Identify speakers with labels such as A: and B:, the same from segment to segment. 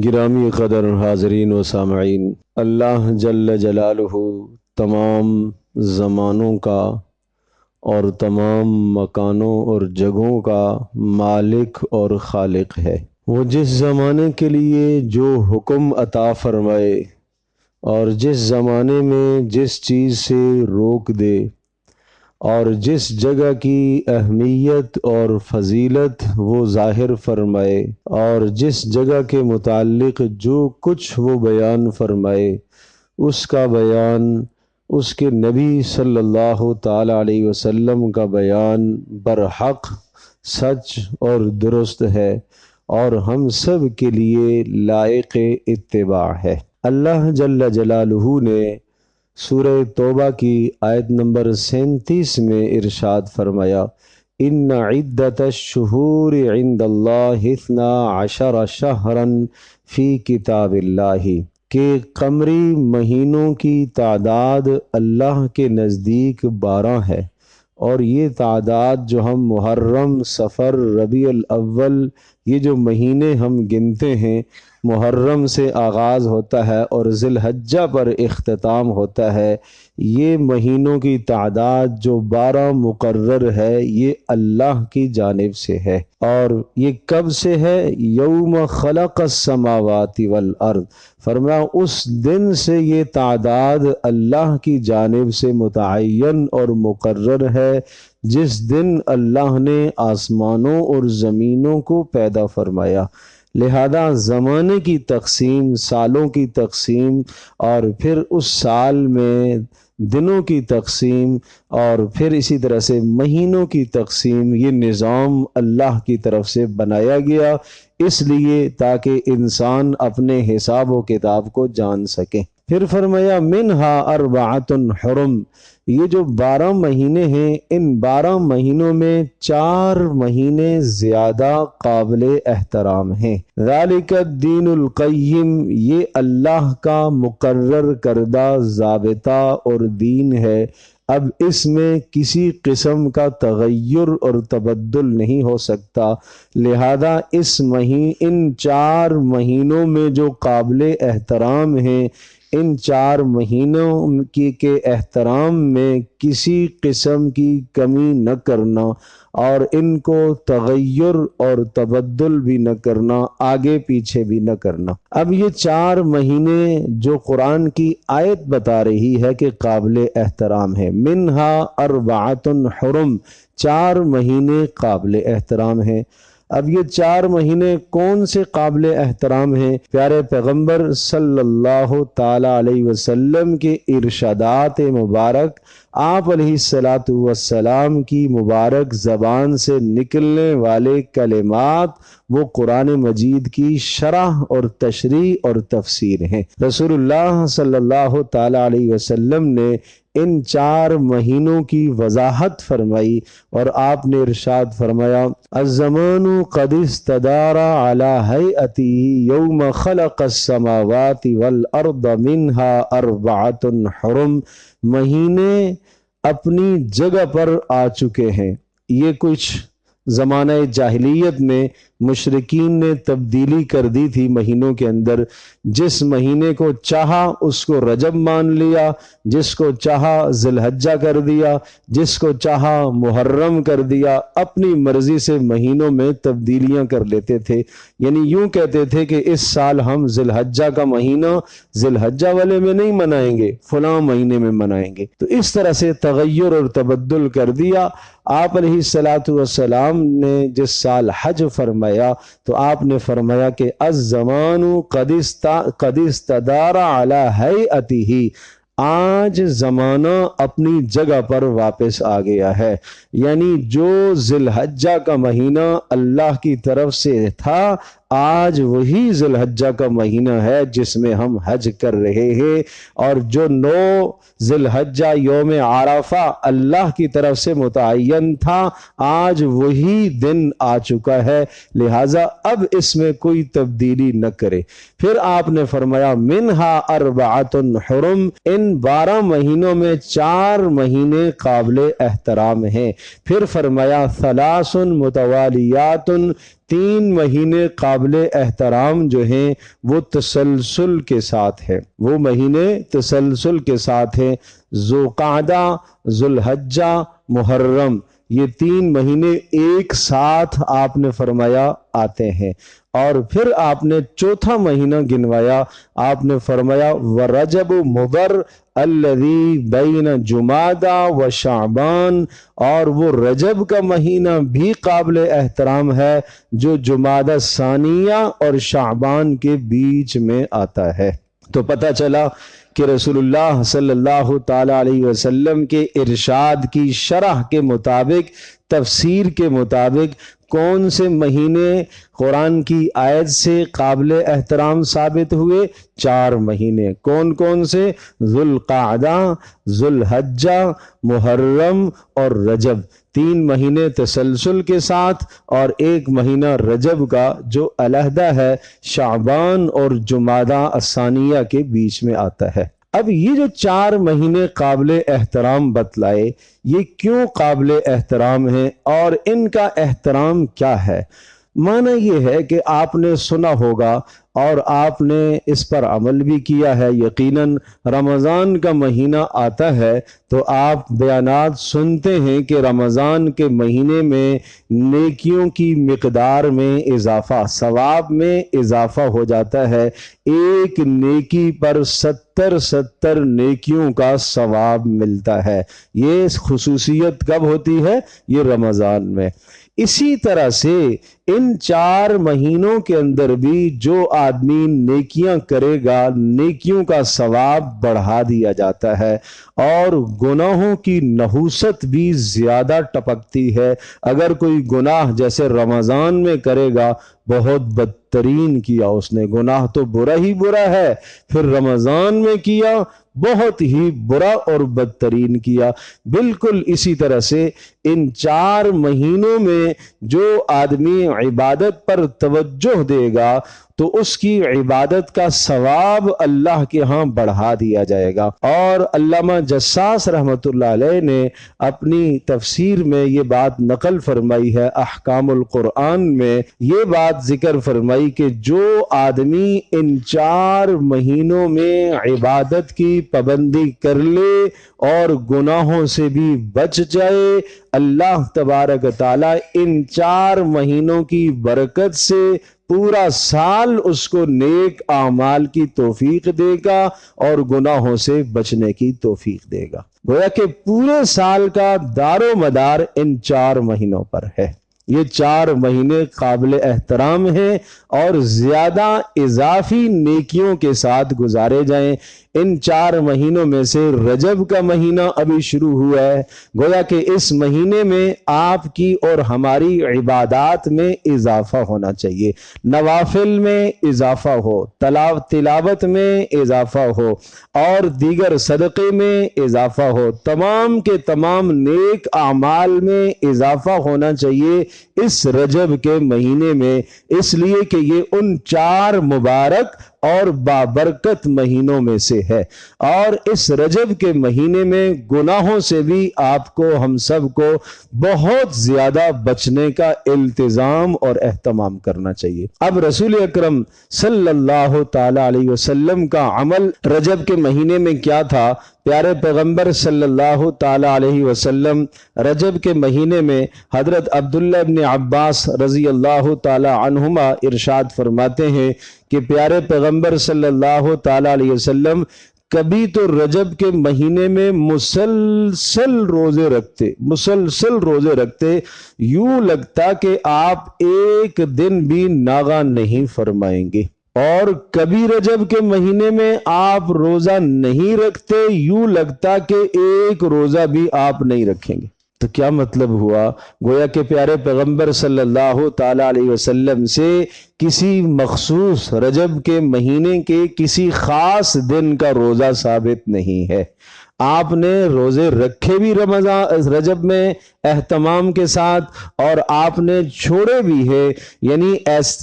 A: گرامی قدر حاضرین و سامعین، اللہ جل جلالہ تمام زمانوں کا اور تمام مکانوں اور جگہوں کا مالک اور خالق ہے۔ وہ جس زمانے کے لیے جو حکم عطا فرمائے اور جس زمانے میں جس چیز سے روک دے اور جس جگہ کی اہمیت اور فضیلت وہ ظاہر فرمائے اور جس جگہ کے متعلق جو کچھ وہ بیان فرمائے، اس کا بیان اس کے نبی صلی اللہ تعالی علیہ وسلم کا بیان برحق، سچ اور درست ہے اور ہم سب کے لیے لائق اتباع ہے۔ اللہ جل جلالہ نے سورہ توبہ کی آیت نمبر 37 میں ارشاد فرمایا، ان عدت الشہور عند اللہ 12 شہرا فی کتاب اللہ، کہ قمری مہینوں کی تعداد اللہ کے نزدیک 12 ہے، اور یہ تعداد جو ہم محرم، صفر، ربیع الاول، یہ جو مہینے ہم گنتے ہیں، محرم سے آغاز ہوتا ہے اور ذی الحجہ پر اختتام ہوتا ہے، یہ مہینوں کی تعداد جو 12 مقرر ہے یہ اللہ کی جانب سے ہے۔ اور یہ کب سے ہے؟ یوم خلق السماوات والارض، فرمایا اس دن سے یہ تعداد اللہ کی جانب سے متعین اور مقرر ہے جس دن اللہ نے آسمانوں اور زمینوں کو پیدا فرمایا۔ لہذا زمانے کی تقسیم، سالوں کی تقسیم اور پھر اس سال میں دنوں کی تقسیم اور پھر اسی طرح سے مہینوں کی تقسیم، یہ نظام اللہ کی طرف سے بنایا گیا، اس لیے تاکہ انسان اپنے حساب و کتاب کو جان سکے۔ پھر فرمایا منہا اربعۃ حرم، یہ جو 12 مہینے ہیں، ان 12 مہینوں میں 4 مہینے زیادہ قابل احترام ہیں۔ ذالک الدین القیم، یہ اللہ کا مقرر کردہ ضابطہ اور دین ہے، اب اس میں کسی قسم کا تغیر اور تبدل نہیں ہو سکتا، لہذا ان 4 مہینوں میں جو قابل احترام ہیں، ان 4 مہینوں کے احترام میں کسی قسم کی کمی نہ کرنا اور ان کو تغیر اور تبدل بھی نہ کرنا، آگے پیچھے بھی نہ کرنا۔ اب یہ 4 مہینے جو قرآن کی آیت بتا رہی ہے کہ قابل احترام ہے، منہا اربعۃ حرم، 4 مہینے قابل احترام ہیں۔ اب یہ 4 مہینے کون سے قابل احترام ہیں؟ پیارے پیغمبر صلی اللہ تعالی علیہ وسلم کے ارشادات مبارک، آپ علیہ السلام کی مبارک زبان سے نکلنے والے کلمات، وہ قرآن مجید کی شرح اور تشریح اور تفسیر ہیں۔ رسول اللہ صلی اللہ تعالی علیہ وسلم نے ان 4 مہینوں کی وضاحت فرمائی اور آپ نے ارشاد فرمایا، الزمان قد استدار علی ہیئتہ یوم خلق السماوات والارض منها 4 حرم، مہینے اپنی جگہ پر آ چکے ہیں۔ یہ کچھ زمانہ جاہلیت میں مشرکین نے تبدیلی کر دی تھی مہینوں کے اندر، جس مہینے کو چاہا اس کو رجب مان لیا، جس کو چاہا ذی الحجہ کر دیا، جس کو چاہا محرم کر دیا، اپنی مرضی سے مہینوں میں تبدیلیاں کر لیتے تھے۔ یعنی یوں کہتے تھے کہ اس سال ہم ذی الحجہ کا مہینہ ذی الحجہ والے میں نہیں منائیں گے، فلاں مہینے میں منائیں گے۔ تو اس طرح سے تغیر اور تبدل کر دیا۔ آپ علیہ السلام نے جس سال حج فرمایا تو آپ نے فرمایا کہ الزمان قد استدار علی ہیئتہ، آج زمانہ اپنی جگہ پر واپس آ گیا ہے، یعنی جو ذی الحجہ کا مہینہ اللہ کی طرف سے تھا، آج وہی ذی الحجہ کا مہینہ ہے جس میں ہم حج کر رہے ہیں، اور جو 9 ذی الحجہ یوم عرفہ اللہ کی طرف سے متعین تھا، آج وہی دن آ چکا ہے، لہٰذا اب اس میں کوئی تبدیلی نہ کرے۔ پھر آپ نے فرمایا منہا 4 حرم، ان ان 12 مہینوں میں 4 مہینے قابل احترام ہیں۔ پھر فرمایا ثلاث متوالیات، 3 مہینے قابل احترام جو ہیں وہ تسلسل کے ساتھ ہیں، وہ مہینے تسلسل کے ساتھ ہیں، ذوالقعدہ، ذوالحجہ، محرم، یہ 3 مہینے ایک ساتھ آپ نے فرمایا آتے ہیں۔ اور پھر آپ نے چوتھا مہینہ گنوایا، آپ نے فرمایا وَرَجَبُ مُضَرْ الَّذِي بَيْنَ جُمَادَى وَشَعْبَانَ، اور وہ رجب کا مہینہ بھی قابل احترام ہے جو جمادی ثانیہ اور شعبان کے بیچ میں آتا ہے۔ تو پتہ چلا کہ رسول اللہ صلی اللہ تعالی علیہ وسلم کے ارشاد کی شرح کے مطابق، تفسیر کے مطابق کون سے مہینے قرآن کی آیت سے قابل احترام ثابت ہوئے؟ 4 مہینے۔ کون کون سے؟ ذوالقعدہ، ذوالحجہ، محرم اور رجب، 3 مہینے تسلسل کے ساتھ، اور 1 مہینہ رجب کا جو علیحدہ ہے، شعبان اور جمادی الثانیہ کے بیچ میں آتا ہے۔ اب یہ جو 4 مہینے قابل احترام بتلائے، یہ کیوں قابل احترام ہیں اور ان کا احترام کیا ہے؟ معنی یہ ہے کہ آپ نے سنا ہوگا اور آپ نے اس پر عمل بھی کیا ہے، یقیناً رمضان کا مہینہ آتا ہے تو آپ بیانات سنتے ہیں کہ رمضان کے مہینے میں نیکیوں کی مقدار میں اضافہ، ثواب میں اضافہ ہو جاتا ہے، ایک نیکی پر 70 نیکیوں کا ثواب ملتا ہے۔ یہ خصوصیت کب ہوتی ہے؟ یہ رمضان میں۔ اسی طرح سے ان 4 مہینوں کے اندر بھی جو آدمی نیکیاں کرے گا، نیکیوں کا ثواب بڑھا دیا جاتا ہے اور گناہوں کی نحوست بھی زیادہ ٹپکتی ہے۔ اگر کوئی گناہ جیسے رمضان میں کرے گا، بہت بدترین کیا اس نے، گناہ تو برا ہی برا ہے، پھر رمضان میں کیا بہت ہی برا اور بدترین کیا۔ بالکل اسی طرح سے ان 4 مہینوں میں جو آدمی عبادت پر توجہ دے گا تو اس کی عبادت کا ثواب اللہ کے ہاں بڑھا دیا جائے گا۔ اور علامہ جساس رحمۃ اللہ علیہ نے اپنی تفسیر میں یہ بات نقل فرمائی ہے، احکام القرآن میں یہ بات ذکر فرمائی کہ جو آدمی ان 4 مہینوں میں عبادت کی پابندی کر لے اور گناہوں سے بھی بچ جائے، اللہ تبارک تعالیٰ ان 4 مہینوں کی برکت سے پورا سال اس کو نیک اعمال کی توفیق دے گا اور گناہوں سے بچنے کی توفیق دے گا۔ گویا کہ پورے سال کا دار و مدار ان 4 مہینوں پر ہے۔ یہ 4 مہینے قابل احترام ہیں اور زیادہ اضافی نیکیوں کے ساتھ گزارے جائیں۔ ان 4 مہینوں میں سے رجب کا مہینہ ابھی شروع ہوا ہے، گویا کہ اس مہینے میں آپ کی اور ہماری عبادات میں اضافہ ہونا چاہیے، نوافل میں اضافہ ہو، تلاوت میں اضافہ ہو اور دیگر صدقے میں اضافہ ہو، تمام کے تمام نیک اعمال میں اضافہ ہونا چاہیے اس رجب کے مہینے میں، اس لیے کہ یہ ان 4 مبارک اور بابرکت مہینوں میں سے ہے۔ اور اس رجب کے مہینے میں گناہوں سے بھی آپ کو، ہم سب کو بہت زیادہ بچنے کا التزام اور اہتمام کرنا چاہیے۔ اب رسول اکرم صلی اللہ تعالی علیہ وسلم کا عمل رجب کے مہینے میں کیا تھا؟ پیارے پیغمبر صلی اللہ تعالی علیہ وسلم رجب کے مہینے میں حضرت عبداللہ ابن عباس رضی اللہ تعالی عنہما ارشاد فرماتے ہیں کہ پیارے پیغمبر صلی اللہ تعالی علیہ وسلم کبھی تو رجب کے مہینے میں مسلسل روزے رکھتے، یوں لگتا کہ آپ ایک دن بھی ناغہ نہیں فرمائیں گے، اور کبھی رجب کے مہینے میں آپ روزہ نہیں رکھتے، یوں لگتا کہ ایک روزہ بھی آپ نہیں رکھیں گے۔ تو کیا مطلب ہوا؟ گویا کہ پیارے پیغمبر صلی اللہ تعالی علیہ وسلم سے کسی مخصوص رجب کے مہینے کے کسی خاص دن کا روزہ ثابت نہیں ہے۔ آپ نے روزے رکھے بھی رجب میں اہتمام کے ساتھ، اور آپ نے چھوڑے بھی ہے، یعنی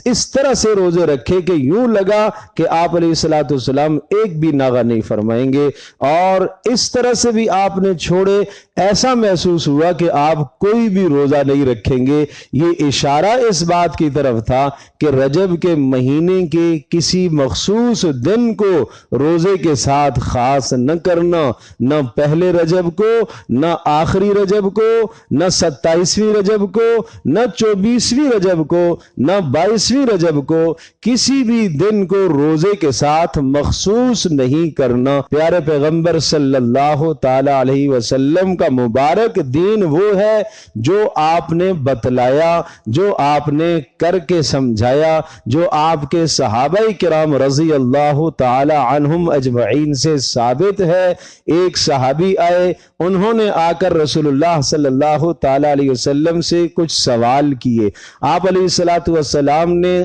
A: اس طرح سے روزے رکھے کہ یوں لگا کہ آپ علیہ الصلوۃ والسلام ایک بھی ناغہ نہیں فرمائیں گے، اور اس طرح سے بھی آپ نے چھوڑے، ایسا محسوس ہوا کہ آپ کوئی بھی روزہ نہیں رکھیں گے۔ یہ اشارہ اس بات کی طرف تھا کہ رجب کے مہینے کے کسی مخصوص دن کو روزے کے ساتھ خاص نہ کرنا، نہ پہلے رجب کو، نہ آخری رجب کو، نہ 27ویں رجب کو، نہ 24ویں رجب کو، نہ 22ویں رجب کو، کسی بھی دن کو روزے کے ساتھ مخصوص نہیں کرنا۔ پیارے پیغمبر صلی اللہ تعالی علیہ وسلم کا مبارک دین وہ ہے جو آپ نے بتلایا، جو آپ نے کر کے سمجھایا، جو آپ کے صحابہ کرام رضی اللہ تعالی عنہم اجمعین سے ثابت ہے۔ ایک صحابی آئے، انہوں نے آ کر رسول اللہ صلی اللہ تعالی علیہ وسلم سے کچھ سوال کیے، آپ علیہ الصلوۃ والسلام نے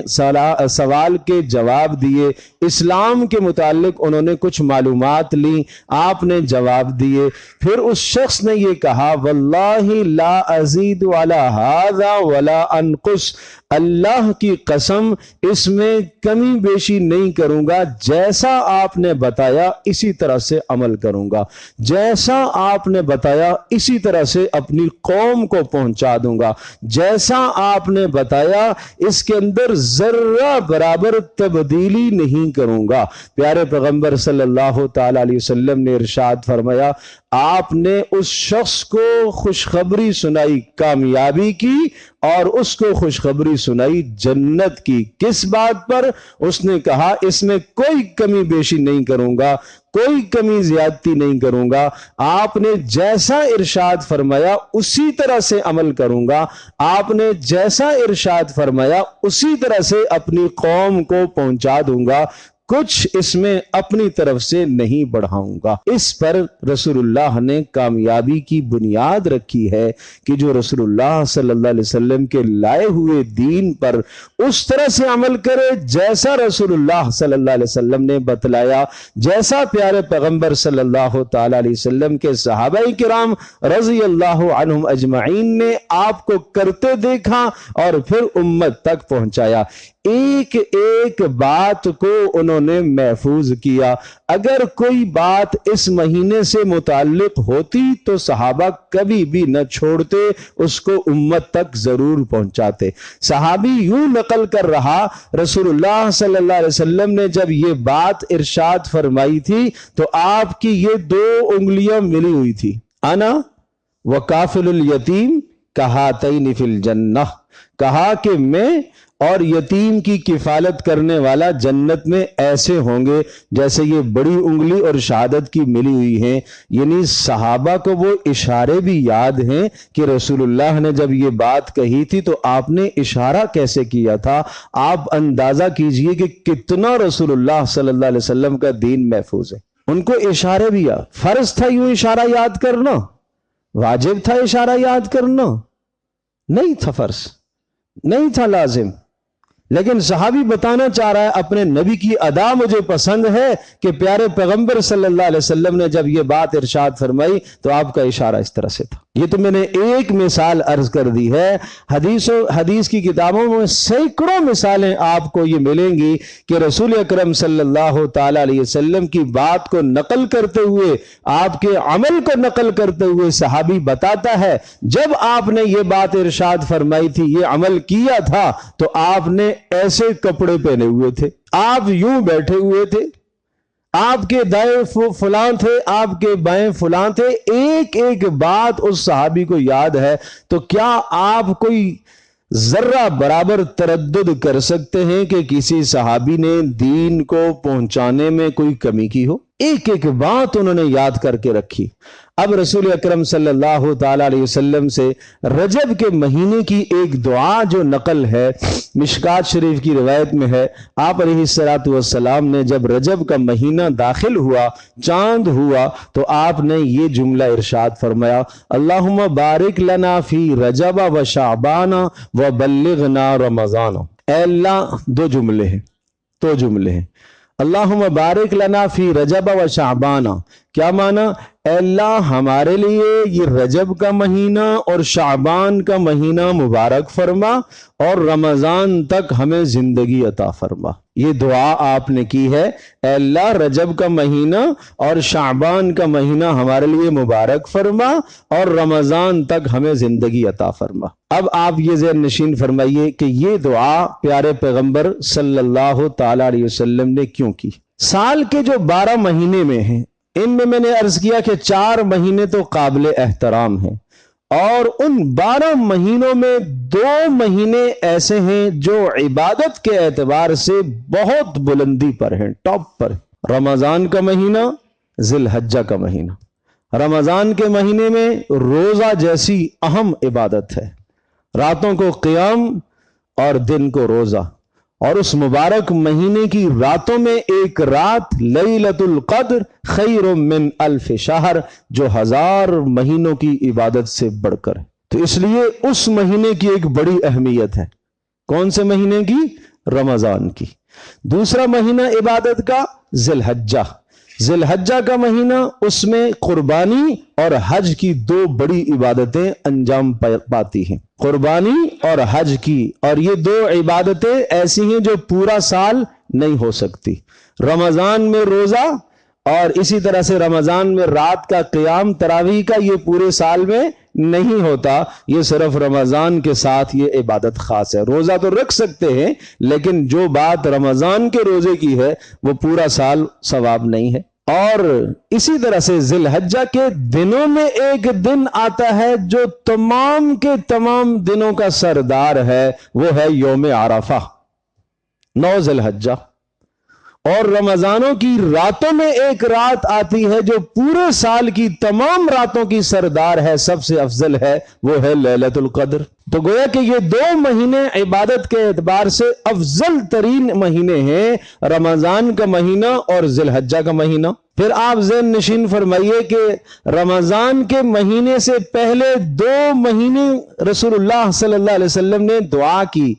A: سوال کے جواب دیے، اسلام کے متعلق انہوں نے کچھ معلومات لی، آپ نے جواب دیے۔ پھر اس شخص نے یہ کہا، واللہ لا ازید علی ھذا ولا انقص، اللہ کی قسم اس میں کمی بیشی نہیں کروں گا، جیسا آپ نے بتایا اسی طرح سے عمل کروں گا، جیسا آپ نے بتایا اسی طرح سے اپنی قوم کو پہنچا دوں گا، جیسا آپ نے بتایا اس کے اندر ذرہ برابر تبدیلی نہیں کروں گا۔ پیارے پیغمبر صلی اللہ تعالی علیہ وسلم نے ارشاد فرمایا، آپ نے اس شخص کو خوشخبری سنائی کامیابی کی، اور اس کو خوشخبری سنائی جنت کی۔ کس بات پر؟ اس نے کہا اس میں کوئی کمی بیشی نہیں کروں گا، کوئی کمی زیادتی نہیں کروں گا، آپ نے جیسا ارشاد فرمایا اسی طرح سے عمل کروں گا، آپ نے جیسا ارشاد فرمایا اسی طرح سے اپنی قوم کو پہنچا دوں گا، کچھ اس میں اپنی طرف سے نہیں بڑھاؤں گا۔ اس پر رسول اللہ نے کامیابی کی بنیاد رکھی ہے کہ جو رسول اللہ صلی اللہ علیہ وسلم کے لائے ہوئے دین پر اس طرح سے عمل کرے جیسا رسول اللہ صلی اللہ علیہ وسلم نے بتلایا، جیسا پیارے پیغمبر صلی اللہ تعالی علیہ وسلم کے صحابہ کرام رضی اللہ عنہم اجمعین نے آپ کو کرتے دیکھا اور پھر امت تک پہنچایا۔ ایک ایک بات کو انہوں نے محفوظ کیا۔ اگر کوئی بات اس مہینے سے متعلق ہوتی تو صحابہ کبھی بھی نہ چھوڑتے، اس کو امت تک ضرور پہنچاتے۔ صحابی یوں نقل کر رہا، رسول اللہ صلی اللہ علیہ وسلم نے جب یہ بات ارشاد فرمائی تھی تو آپ کی یہ 2 انگلیاں ملی ہوئی تھی، انا وکافل الیتیم کہاتین فی الجنہ، کہا کہ میں اور یتیم کی کفالت کرنے والا جنت میں ایسے ہوں گے جیسے یہ بڑی انگلی اور شہادت کی ملی ہوئی ہیں۔ یعنی صحابہ کو وہ اشارے بھی یاد ہیں کہ رسول اللہ نے جب یہ بات کہی تھی تو آپ نے اشارہ کیسے کیا تھا۔ آپ اندازہ کیجئے کہ کتنا رسول اللہ صلی اللہ علیہ وسلم کا دین محفوظ ہے۔ ان کو اشارے بھی یاد، فرض تھا یوں اشارہ یاد کرنا، واجب تھا اشارہ یاد کرنا، نہیں تھا فرض، نہیں تھا لازم، لیکن صحابی بتانا چاہ رہا ہے اپنے نبی کی ادا مجھے پسند ہے کہ پیارے پیغمبر صلی اللہ علیہ وسلم نے جب یہ بات ارشاد فرمائی تو آپ کا اشارہ اس طرح سے تھا۔ یہ تو میں نے ایک مثال عرض کر دی ہے، حدیث کی کتابوں میں سینکڑوں مثالیں آپ کو یہ ملیں گی کہ رسول اکرم صلی اللہ تعالی علیہ وسلم کی بات کو نقل کرتے ہوئے، آپ کے عمل کو نقل کرتے ہوئے صحابی بتاتا ہے جب آپ نے یہ بات ارشاد فرمائی تھی، یہ عمل کیا تھا تو آپ نے ایسے کپڑے پہنے ہوئے تھے، آپ یوں بیٹھے ہوئے تھے، آپ کے دائیں فلاں تھے، آپ کے بائیں فلاں تھے، ایک ایک بات اس صحابی کو یاد ہے۔ تو کیا آپ کوئی ذرہ برابر تردد کر سکتے ہیں کہ کسی صحابی نے دین کو پہنچانے میں کوئی کمی کی ہو؟ ایک ایک بات انہوں نے یاد کر کے رکھی۔ اب رسول اکرم صلی اللہ تعالی علیہ وسلم سے رجب کے مہینے کی ایک دعا جو نقل ہے، مشکات شریف کی روایت میں ہے، آپ علیہ الصلوۃ والسلام نے جب رجب کا مہینہ داخل ہوا، چاند ہوا، تو آپ نے یہ جملہ ارشاد فرمایا، اللہم بارک لنا فی رجب و شعبان و بلغنا رمضان۔ اے اللہ، 2 جملے ہیں، اللہم بارک لنا فی رجب و شعبان، کیا معنی؟ اے اللہ ہمارے لیے یہ رجب کا مہینہ اور شعبان کا مہینہ مبارک فرما اور رمضان تک ہمیں زندگی عطا فرما۔ یہ دعا آپ نے کی ہے، اے اللہ رجب کا مہینہ اور شعبان کا مہینہ ہمارے لیے مبارک فرما اور رمضان تک ہمیں زندگی عطا فرما۔ اب آپ یہ ذہن نشین فرمائیے کہ یہ دعا پیارے پیغمبر صلی اللہ تعالی علیہ وسلم نے کیوں کی؟ سال کے جو 12 مہینے میں ہیں، ان میں نے عرض کیا کہ 4 مہینے تو قابل احترام ہیں، اور ان 12 مہینوں میں 2 مہینے ایسے ہیں جو عبادت کے اعتبار سے بہت بلندی پر ہیں، ٹاپ پر۔ رمضان کا مہینہ، ذی الحجہ کا مہینہ۔ رمضان کے مہینے میں روزہ جیسی اہم عبادت ہے، راتوں کو قیام اور دن کو روزہ، اور اس مبارک مہینے کی راتوں میں ایک رات لیلۃ القدر خیر من 1000 شہر، جو 1000 مہینوں کی عبادت سے بڑھ کر ہے۔ تو اس لیے اس مہینے کی ایک بڑی اہمیت ہے۔ کون سے مہینے کی؟ رمضان کی۔ دوسرا مہینہ عبادت کا ذی الحجہ۔ ذی الحجہ کا مہینہ، اس میں قربانی اور حج کی 2 بڑی عبادتیں انجام پاتی ہیں، قربانی اور حج کی، اور یہ 2 عبادتیں ایسی ہیں جو پورا سال نہیں ہو سکتی۔ رمضان میں روزہ اور اسی طرح سے رمضان میں رات کا قیام تراویح کا، یہ پورے سال میں نہیں ہوتا، یہ صرف رمضان کے ساتھ یہ عبادت خاص ہے۔ روزہ تو رکھ سکتے ہیں، لیکن جو بات رمضان کے روزے کی ہے وہ پورا سال ثواب نہیں ہے۔ اور اسی طرح سے ذی الحجہ کے دنوں میں ایک دن آتا ہے جو تمام کے تمام دنوں کا سردار ہے، وہ ہے یوم عرفہ، 9 ذی الحجہ۔ اور رمضانوں کی راتوں میں ایک رات آتی ہے جو پورے سال کی تمام راتوں کی سردار ہے، سب سے افضل ہے، وہ ہے لیلۃ القدر۔ تو گویا کہ یہ 2 مہینے عبادت کے اعتبار سے افضل ترین مہینے ہیں، رمضان کا مہینہ اور ذی الحجہ کا مہینہ۔ پھر آپ ذہن نشین فرمائیے کہ رمضان کے مہینے سے پہلے 2 مہینے رسول اللہ صلی اللہ علیہ وسلم نے دعا کی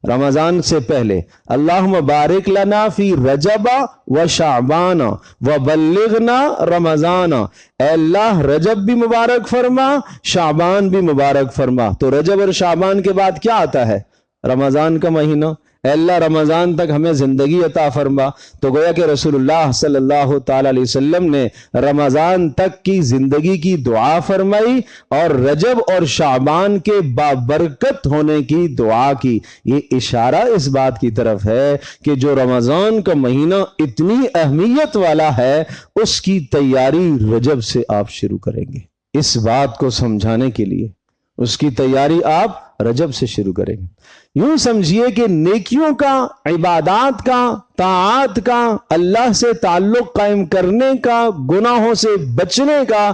A: رمضان سے پہلے، اللہم بارک لنا فی رجب و شعبان و بلغنا رمضان، اے اللہ رجب بھی مبارک فرما، شعبان بھی مبارک فرما۔ تو رجب اور شعبان کے بعد کیا آتا ہے؟ رمضان کا مہینہ، اے اللہ رمضان تک ہمیں زندگی عطا فرما۔ تو گویا کہ رسول اللہ صلی اللہ تعالی علیہ وسلم نے رمضان تک کی زندگی کی دعا فرمائی اور رجب اور شعبان کے بابرکت ہونے کی دعا کی۔ یہ اشارہ اس بات کی طرف ہے کہ جو رمضان کا مہینہ اتنی اہمیت والا ہے، اس کی تیاری رجب سے آپ شروع کریں گے۔ اس بات کو سمجھانے کے لیے اس کی تیاری آپ رجب سے شروع کریں گے۔ یوں سمجھیے کہ نیکیوں کا، عبادات کا، طاعات کا، اللہ سے تعلق قائم کرنے کا، گناہوں سے بچنے کا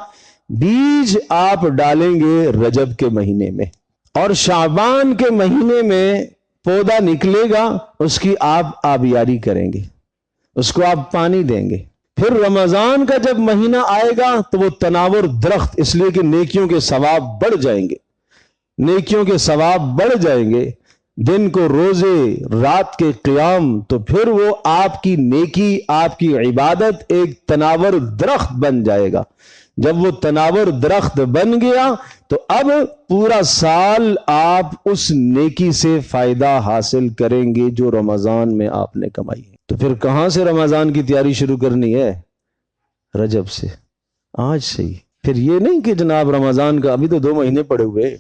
A: بیج آپ ڈالیں گے رجب کے مہینے میں، اور شعبان کے مہینے میں پودا نکلے گا، اس کی آپ آبیاری کریں گے، اس کو آپ پانی دیں گے۔ پھر رمضان کا جب مہینہ آئے گا تو وہ تناور درخت، اس لیے کہ نیکیوں کے ثواب بڑھ جائیں گے، نیکیوں کے ثواب بڑھ جائیں گے، دن کو روزے، رات کے قیام، تو پھر وہ آپ کی نیکی، آپ کی عبادت ایک تناور درخت بن جائے گا۔ جب وہ تناور درخت بن گیا تو اب پورا سال آپ اس نیکی سے فائدہ حاصل کریں گے جو رمضان میں آپ نے کمائی ہے۔ تو پھر کہاں سے رمضان کی تیاری شروع کرنی ہے؟ رجب سے، آج سے ہی۔ پھر یہ نہیں کہ جناب رمضان کا ابھی تو 2 مہینے پڑے ہوئے،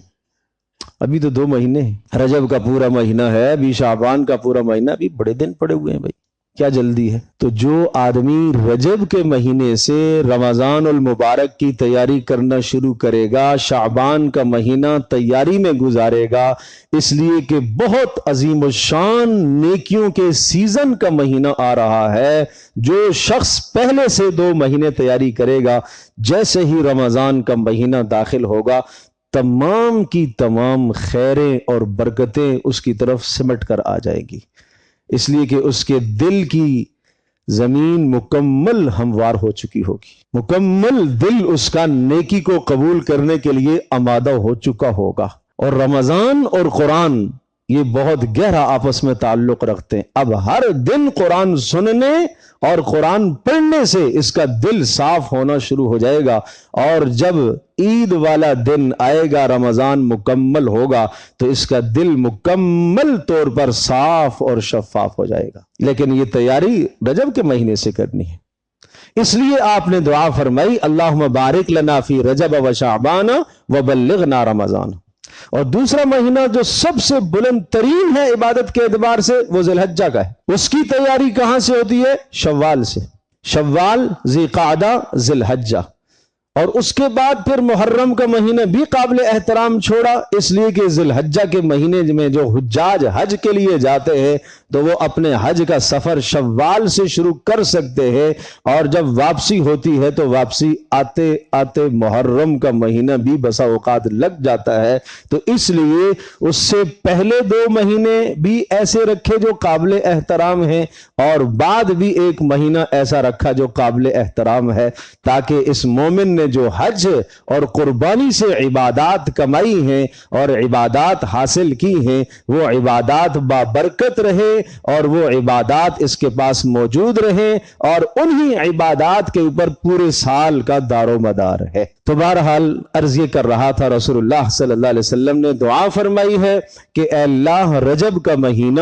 A: ابھی تو 2 مہینے، رجب کا پورا مہینہ ہے، ابھی شعبان کا پورا مہینہ، ابھی بڑے دن پڑے ہوئے ہیں بھائی، کیا جلدی ہے؟ تو جو آدمی رجب کے مہینے سے رمضان المبارک کی تیاری کرنا شروع کرے گا، شعبان کا مہینہ تیاری میں گزارے گا، اس لیے کہ بہت عظیم الشان نیکیوں کے سیزن کا مہینہ آ رہا ہے۔ جو شخص پہلے سے 2 مہینے تیاری کرے گا، جیسے ہی رمضان کا مہینہ داخل ہوگا، تمام کی تمام خیریں اور برکتیں اس کی طرف سمٹ کر آ جائے گی، اس لیے کہ اس کے دل کی زمین مکمل ہموار ہو چکی ہوگی، مکمل دل اس کا نیکی کو قبول کرنے کے لیے آمادہ ہو چکا ہوگا۔ اور رمضان اور قرآن یہ بہت گہرا آپس میں تعلق رکھتے ہیں۔ اب ہر دن قرآن سننے اور قرآن پڑھنے سے اس کا دل صاف ہونا شروع ہو جائے گا، اور جب عید والا دن آئے گا، رمضان مکمل ہوگا، تو اس کا دل مکمل طور پر صاف اور شفاف ہو جائے گا۔ لیکن یہ تیاری رجب کے مہینے سے کرنی ہے۔ اس لیے آپ نے دعا فرمائی اللہم بارک لنا فی رجب و شعبان وبلغنا رمضان۔ اور دوسرا مہینہ جو سب سے بلند ترین ہے عبادت کے اعتبار سے، وہ ذی الحجہ کا ہے۔ اس کی تیاری کہاں سے ہوتی ہے؟ شوال سے۔ شوال، ذی قعدہ، ذی الحجہ، اور اس کے بعد پھر محرم کا مہینہ بھی قابل احترام چھوڑا، اس لیے کہ ذی الحجہ کے مہینے میں جو حجاج حج کے لیے جاتے ہیں تو وہ اپنے حج کا سفر شوال سے شروع کر سکتے ہیں، اور جب واپسی ہوتی ہے تو واپسی آتے آتے محرم کا مہینہ بھی بسا اوقات لگ جاتا ہے۔ تو اس لیے اس سے پہلے 2 مہینے بھی ایسے رکھے جو قابل احترام ہیں، اور بعد بھی 1 مہینہ ایسا رکھا جو قابل احترام ہے، تاکہ اس مومن نے جو حج اور قربانی سے عبادات کمائی ہیں اور عبادات حاصل کی ہیں، وہ عبادات بابرکت رہے، اور وہ عبادات اس کے پاس موجود رہیں، اور انہی عبادات کے اوپر پورے سال کا دار و مدار ہے۔ تو بہرحال عرض یہ کر رہا تھا، رسول اللہ صلی اللہ علیہ وسلم نے دعا فرمائی ہے کہ اے اللہ رجب کا مہینہ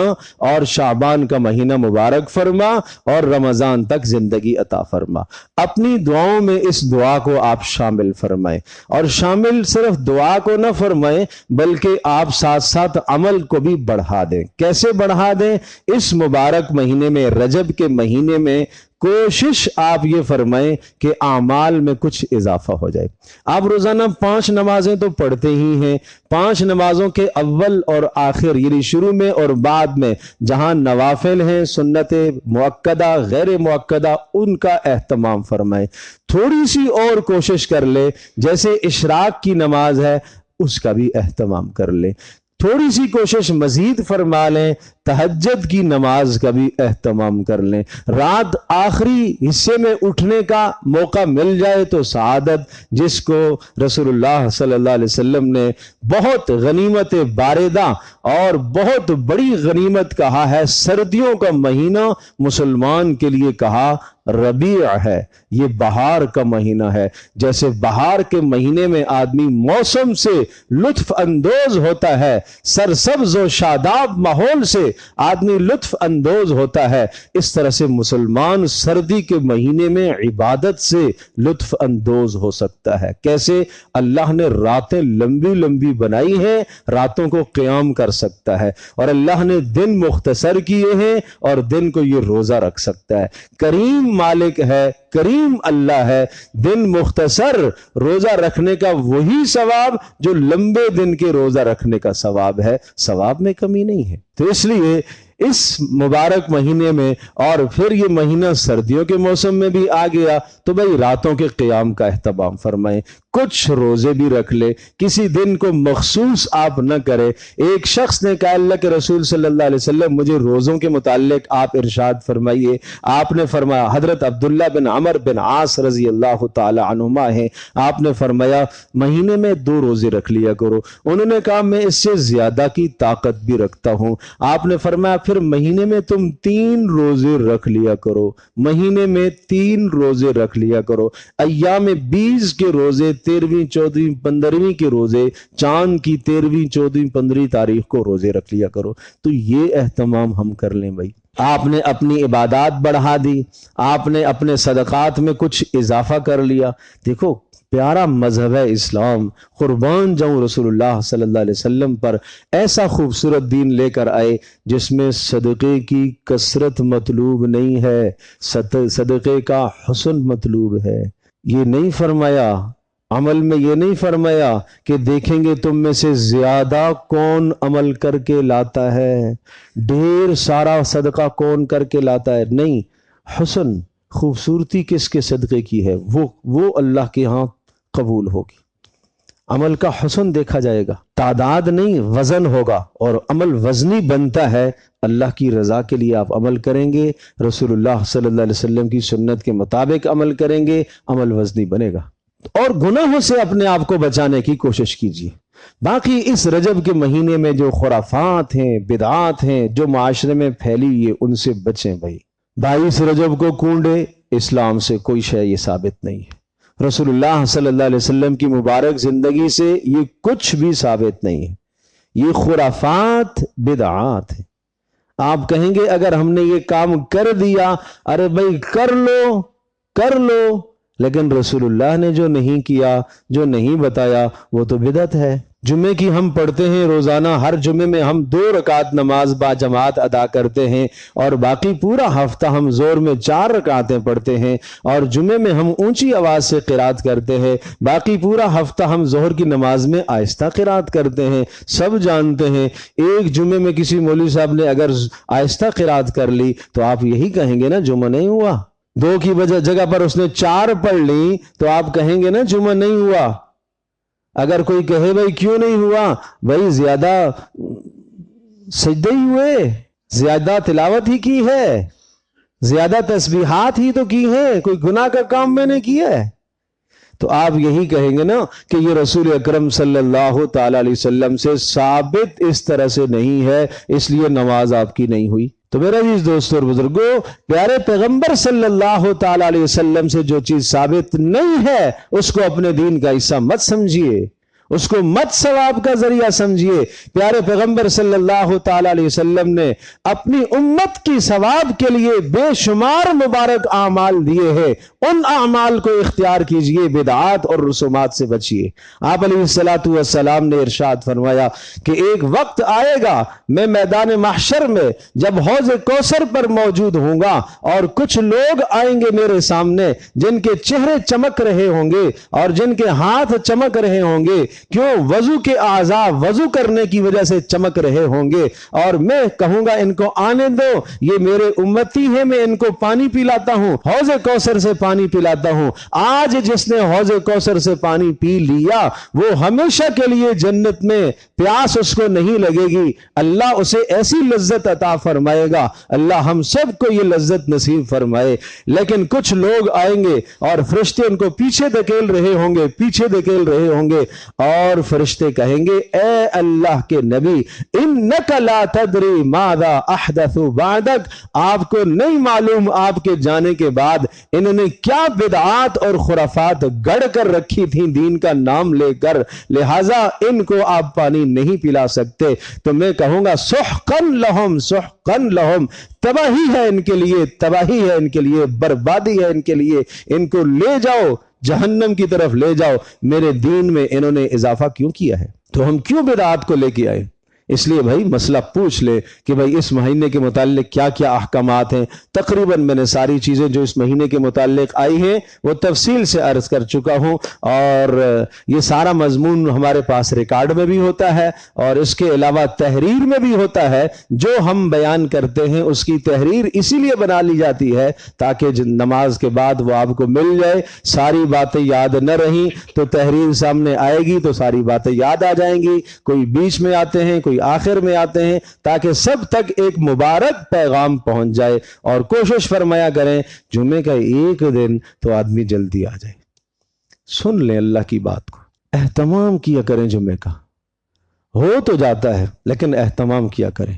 A: اور شعبان کا مہینہ مبارک فرما، اور رمضان تک زندگی عطا فرما۔ اپنی دعاؤں میں اس دعا کو آپ شامل فرمائیں، اور شامل صرف دعا کو نہ فرمائیں بلکہ آپ ساتھ ساتھ عمل کو بھی بڑھا دیں۔ کیسے بڑھا دیں؟ اس مبارک مہینے میں، رجب کے مہینے میں کوشش آپ یہ فرمائیں کہ اعمال میں کچھ اضافہ ہو جائے۔ آپ روزانہ 5 نمازیں تو پڑھتے ہی ہیں، 5 نمازوں کے اول اور آخر یعنی شروع میں اور بعد میں جہاں نوافل ہیں، سنت مؤکدہ، غیر مؤکدہ، ان کا اہتمام فرمائیں۔ تھوڑی سی اور کوشش کر لیں، جیسے اشراق کی نماز ہے اس کا بھی اہتمام کر لیں۔ تھوڑی سی کوشش مزید فرما لیں، تہجد کی نماز کا بھی اہتمام کر لیں۔ رات آخری حصے میں اٹھنے کا موقع مل جائے تو سعادت، جس کو رسول اللہ صلی اللہ علیہ وسلم نے بہت غنیمت باردہ اور بہت بڑی غنیمت کہا ہے۔ سردیوں کا مہینہ مسلمان کے لیے کہا ربیع ہے، یہ بہار کا مہینہ ہے۔ جیسے بہار کے مہینے میں آدمی موسم سے لطف اندوز ہوتا ہے، سرسبز و شاداب ماحول سے آدمی لطف اندوز ہوتا ہے، اس طرح سے مسلمان سردی کے مہینے میں عبادت سے لطف اندوز ہو سکتا ہے۔ کیسے؟ اللہ نے راتیں لمبی لمبی بنائی ہیں، راتوں کو قیام کر سکتا ہے، اور اللہ نے دن مختصر کیے ہیں اور دن کو یہ روزہ رکھ سکتا ہے۔ کریم مالک ہے، کریم اللہ ہے، دن مختصر روزہ رکھنے کا وہی ثواب جو لمبے دن کے روزہ رکھنے کا ثواب ہے، ثواب میں کمی نہیں ہے۔ تو اس لیے اس مبارک مہینے میں، اور پھر یہ مہینہ سردیوں کے موسم میں بھی آ گیا، تو بھائی راتوں کے قیام کا اہتمام فرمائیں، کچھ روزے بھی رکھ لے، کسی دن کو مخصوص آپ نہ کرے۔ ایک شخص نے کہا اللہ کے رسول صلی اللہ علیہ وسلم مجھے روزوں کے متعلق آپ ارشاد فرمائیے۔ آپ نے فرمایا، حضرت عبداللہ بن عمر بن عاص رضی اللہ تعالی عنہما ہیں، آپ نے فرمایا مہینے میں 2 روزے رکھ لیا کرو۔ انہوں نے کہا میں اس سے زیادہ کی طاقت بھی رکھتا ہوں۔ آپ نے فرمایا پھر مہینے میں تم 3 روزے رکھ لیا کرو، مہینے میں 3 روزے رکھ لیا کرو۔ ایام 20 کے روزے، 13ویں 14ویں 15ویں کے روزے، چاند کی 13ویں 14ویں 15ویں تاریخ کو روزے رکھ لیا کرو۔ تو یہ اہتمام ہم کر لیں بھائی۔ آپ نے اپنی عبادات بڑھا دی، آپ نے اپنے صدقات میں کچھ اضافہ کر لیا۔ دیکھو پیارا مذہب ہے اسلام، قربان جاؤں رسول اللہ صلی اللہ علیہ وسلم پر، ایسا خوبصورت دین لے کر آئے جس میں صدقے کی کثرت مطلوب نہیں ہے، صدقے کا حسن مطلوب ہے۔ یہ نہیں فرمایا، عمل میں یہ نہیں فرمایا کہ دیکھیں گے تم میں سے زیادہ کون عمل کر کے لاتا ہے، ڈھیر سارا صدقہ کون کر کے لاتا ہے، نہیں، حسن، خوبصورتی کس کے صدقے کی ہے وہ اللہ کے ہاں قبول ہوگی۔ عمل کا حسن دیکھا جائے گا، تعداد نہیں وزن ہوگا، اور عمل وزنی بنتا ہے۔ اللہ کی رضا کے لیے آپ عمل کریں گے، رسول اللہ صلی اللہ علیہ وسلم کی سنت کے مطابق عمل کریں گے، عمل وزنی بنے گا۔ اور گناہوں سے اپنے آپ کو بچانے کی کوشش کیجیے۔ باقی اس رجب کے مہینے میں جو خرافات ہیں، بدعات ہیں جو معاشرے میں پھیلی ہوئی ہے، ان سے بچیں بھائی۔ 22 رجب کو کنڈے، اسلام سے کوئی شے یہ ثابت نہیں ہے، رسول اللہ صلی اللہ علیہ وسلم کی مبارک زندگی سے یہ کچھ بھی ثابت نہیں ہے، یہ خرافات بدعات ہیں۔ آپ کہیں گے اگر ہم نے یہ کام کر دیا، ارے بھائی کر لو، لیکن رسول اللہ نے جو نہیں کیا، جو نہیں بتایا، وہ تو بدعت ہے۔ جمعے کی ہم پڑھتے ہیں روزانہ، ہر جمعے میں ہم 2 رکعت نماز با جماعت ادا کرتے ہیں، اور باقی پورا ہفتہ ہم زور میں 4 رکعتیں پڑھتے ہیں، اور جمعے میں ہم اونچی آواز سے قرات کرتے ہیں، باقی پورا ہفتہ ہم ظہر کی نماز میں آہستہ قرات کرتے ہیں۔ سب جانتے ہیں ایک جمعے میں کسی مولوی صاحب نے اگر آہستہ قرات کر لی تو آپ یہی کہیں گے نا جمعہ نہیں ہوا۔ 2 کی جگہ پر اس نے 4 پڑھ لی تو آپ کہیں گے نا جمعہ نہیں ہوا۔ اگر کوئی کہے بھائی کیوں نہیں ہوا، بھائی زیادہ سجدے ہی ہوئے، زیادہ تلاوت ہی کی ہے، زیادہ تسبیحات ہی تو کی ہیں، کوئی گناہ کا کام میں نے کیا ہے۔ تو آپ یہی کہیں گے نا کہ یہ رسول اکرم صلی اللہ تعالی علیہ وسلم سے ثابت اس طرح سے نہیں ہے، اس لیے نماز آپ کی نہیں ہوئی۔ تو میرے عزیز دوستوں اور بزرگوں، پیارے پیغمبر صلی اللہ تعالی علیہ وسلم سے جو چیز ثابت نہیں ہے اس کو اپنے دین کا حصہ مت سمجھیے، اس کو مت ثواب کا ذریعہ سمجھیے۔ پیارے پیغمبر صلی اللہ تعالی علیہ وسلم نے اپنی امت کی ثواب کے لیے بے شمار مبارک اعمال دیے ہیں، ان اعمال کو اختیار کیجئے، بدعات اور رسومات سے بچیے۔ آپ علیہ الصلوۃ والسلام نے ارشاد فرمایا کہ ایک وقت آئے گا میں میدان محشر میں جب حوض کوثر پر موجود ہوں گا، اور کچھ لوگ آئیں گے میرے سامنے جن کے چہرے چمک رہے ہوں گے اور جن کے ہاتھ چمک رہے ہوں گے، کیوں؟ وضو کے اعضاء وضو کرنے کی وجہ سے چمک رہے ہوں گے، اور میں کہوں گا ان کو آنے دو، یہ میرے امتی ہیں، میں ان کو پانی پلاتا ہوں، حوض کوثر سے پانی پلاتا ہوں۔ آج جس نے حوض کوثر سے پانی پی لیا وہ ہمیشہ کے لیے جنت میں پیاس اس کو نہیں لگے گی، اللہ اسے ایسی لذت عطا فرمائے گا، اللہ ہم سب کو یہ لذت نصیب فرمائے۔ لیکن کچھ لوگ آئیں گے اور فرشتے ان کو پیچھے دھکیل رہے ہوں گے، اور فرشتے کہیں گے اے اللہ کے نبی انک لا تدری ماذا احدث بعدک، آپ کو نہیں معلوم آپ کے جانے کے بعد انہوں نے کیا بدعات اور خرافات گڑ کر رکھی تھیں دین کا نام لے کر، لہٰذا ان کو آپ پانی نہیں پلا سکتے۔ تو میں کہوں گا سحقن لہم، سحقن لہم، تباہی ہے ان کے لیے، تباہی ہے ان کے لیے، بربادی ہے ان کے لیے، ان کو لے جاؤ جہنم کی طرف لے جاؤ۔ میرے دین میں انہوں نے اضافہ کیوں کیا ہے؟ تو ہم کیوں بدعات کو لے کے آئے؟ اس لیے بھائی مسئلہ پوچھ لے کہ بھائی اس مہینے کے متعلق کیا کیا احکامات ہیں۔ تقریباً میں نے ساری چیزیں جو اس مہینے کے متعلق آئی ہیں وہ تفصیل سے عرض کر چکا ہوں، اور یہ سارا مضمون ہمارے پاس ریکارڈ میں بھی ہوتا ہے، اور اس کے علاوہ تحریر میں بھی ہوتا ہے۔ جو ہم بیان کرتے ہیں اس کی تحریر اسی لیے بنا لی جاتی ہے تاکہ نماز کے بعد وہ آپ کو مل جائے۔ ساری باتیں یاد نہ رہیں تو تحریر سامنے آئے گی تو ساری باتیں یاد آ جائیں گی، کوئی بیچ میں آتے ہیں، کوئی آخر میں آتے ہیں، تاکہ سب تک ایک مبارک پیغام پہنچ جائے۔ اور کوشش فرمایا کریں جمعے کا ایک دن تو آدمی جلدی آ جائے، سن لیں اللہ کی بات کو، اہتمام کیا کریں جمعے کا، ہو تو جاتا ہے لیکن اہتمام کیا کریں۔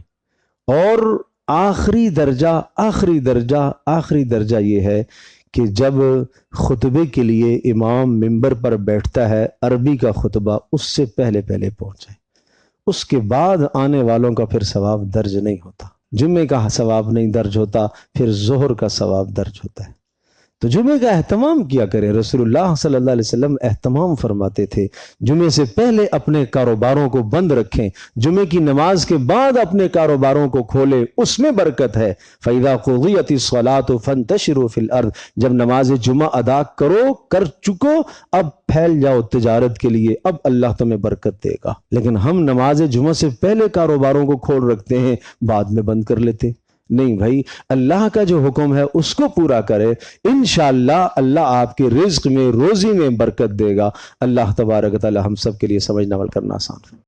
A: اور آخری درجہ یہ ہے کہ جب خطبے کے لیے امام منبر پر بیٹھتا ہے، عربی کا خطبہ اس سے پہلے پہنچ جائے، اس کے بعد آنے والوں کا پھر ثواب درج نہیں ہوتا، جمعے کا ثواب نہیں درج ہوتا، پھر ظہر کا ثواب درج ہوتا ہے۔ تو جمعے کا اہتمام کیا کریں۔ رسول اللہ صلی اللہ علیہ وسلم اہتمام فرماتے تھے جمعے سے پہلے اپنے کاروباروں کو بند رکھیں، جمعے کی نماز کے بعد اپنے کاروباروں کو کھولیں، اس میں برکت ہے۔ فَإِذَا قُضِيَتِ الصَّلَاةُ فَانتَشِرُوا فِي الْأَرْضِ، جب نماز جمعہ ادا کر چکو اب پھیل جاؤ تجارت کے لیے، اب اللہ تمہیں برکت دے گا۔ لیکن ہم نماز جمعہ سے پہلے کاروباروں کو کھول رکھتے ہیں، بعد میں بند کر لیتے۔ نہیں بھائی، اللہ کا جو حکم ہے اس کو پورا کرے، انشاءاللہ اللہ آپ کے رزق میں، روزی میں برکت دے گا۔ اللہ تبارک و تعالی ہم سب کے لیے سمجھنا عمل کرنا آسان ہے۔